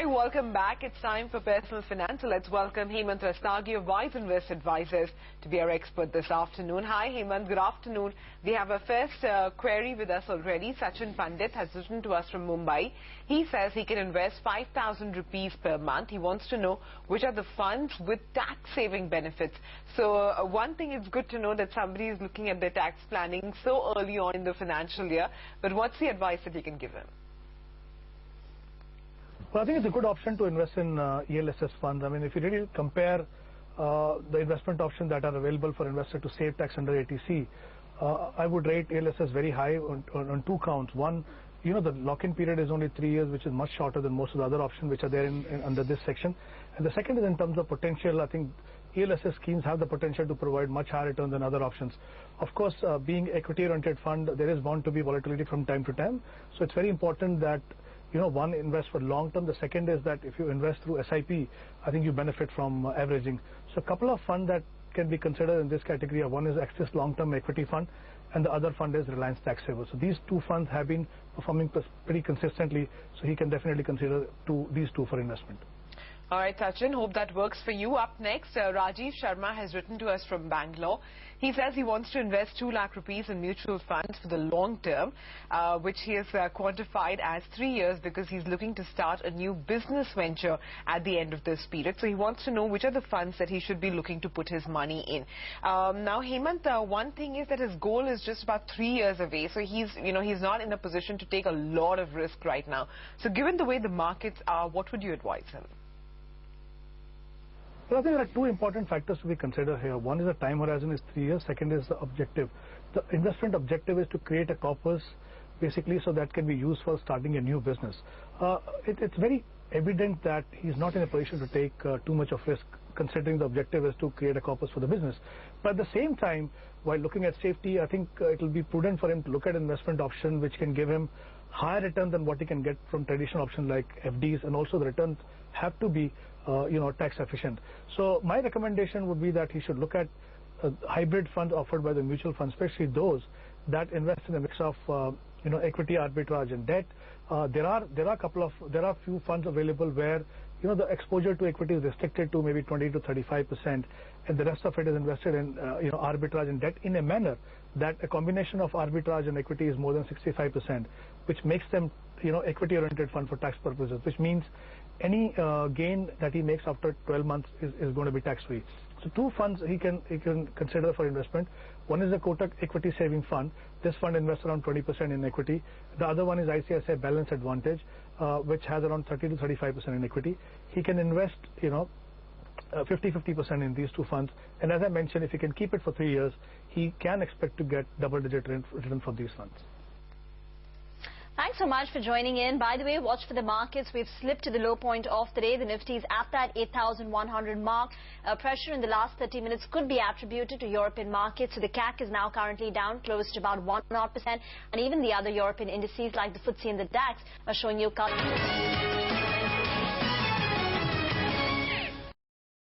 Hi, welcome back. It's time for Personal Finance. So let's welcome Hemant Rastagi of Wise Invest Advisors to be our expert this afternoon. Hi, Hemant. Good afternoon. We have a first query with us already. Sachin Pandit has written to us from Mumbai. He says he can invest 5,000 rupees per month. He wants to know which are the funds with tax-saving benefits. So one thing, it's good to know that somebody is looking at their tax planning so early on in the financial year. But what's the advice that you can give him? Well, I think it's a good option to invest in ELSS funds. I mean, if you really compare the investment options that are available for investor to save tax under ATC, I would rate ELSS very high on two counts. One, you know, the lock-in period is only 3 years, which is much shorter than most of the other options which are there under this section. And the second is in terms of potential. I think ELSS schemes have the potential to provide much higher return than other options. Of course, being equity-oriented fund, there is bound to be volatility from time to time. So it's very important that one, invest for long term. The second is that if you invest through SIP, I think you benefit from averaging. So a couple of funds that can be considered in this category are: one is Axis Long Term Equity Fund, and the other fund is Reliance Tax Saver. So these two funds have been performing pretty consistently, so he can definitely consider these two for investment. All right, Sachin, hope that works for you. Up next, Rajiv Sharma has written to us from Bangalore. He says he wants to invest 2 lakh rupees in mutual funds for the long term, which he has quantified as 3 years because he's looking to start a new business venture at the end of this period. So he wants to know which are the funds that he should be looking to put his money in. Now, Hemant, one thing is that his goal is just about 3 years away. So he's not in a position to take a lot of risk right now. So given the way the markets are, what would you advise him? Well, I think there are two important factors to be considered here. One is the time horizon is 3 years. Second is the objective. The investment objective is to create a corpus, basically, so that can be used for starting a new business. It's very evident that he's not in a position to take too much of risk, considering the objective is to create a corpus for the business. But at the same time, while looking at safety, I think it will be prudent for him to look at investment option which can give him higher return than what he can get from traditional options like FDs, and also the returns have to be tax efficient. So my recommendation would be that he should look at hybrid funds offered by the mutual funds, especially those that invest in a mix of equity arbitrage and debt. There are few funds available where the exposure to equity is restricted to maybe 20 to 35%, and the rest of it is invested in arbitrage and debt in a manner that a combination of arbitrage and equity is more than 65%, which makes them equity oriented fund for tax purposes, which means any gain that he makes after 12 months is going to be tax free. So two funds he can consider for investment. One is the Kotak Equity Saving Fund. This fund invests around 20% in equity. The other one is ICICI Balance Advantage, which has around 30 to 35% in equity. He can invest 50% in these two funds, and as I mentioned, if he can keep it for 3 years, he can expect to get double-digit return from these funds. Thanks so much for joining in. By the way, watch for the markets. We've slipped to the low point of the day. The Nifty is at that 8,100 mark. Pressure in the last 30 minutes could be attributed to European markets. So the CAC is now currently down close to about 1%. And even the other European indices like the FTSE and the DAX are showing you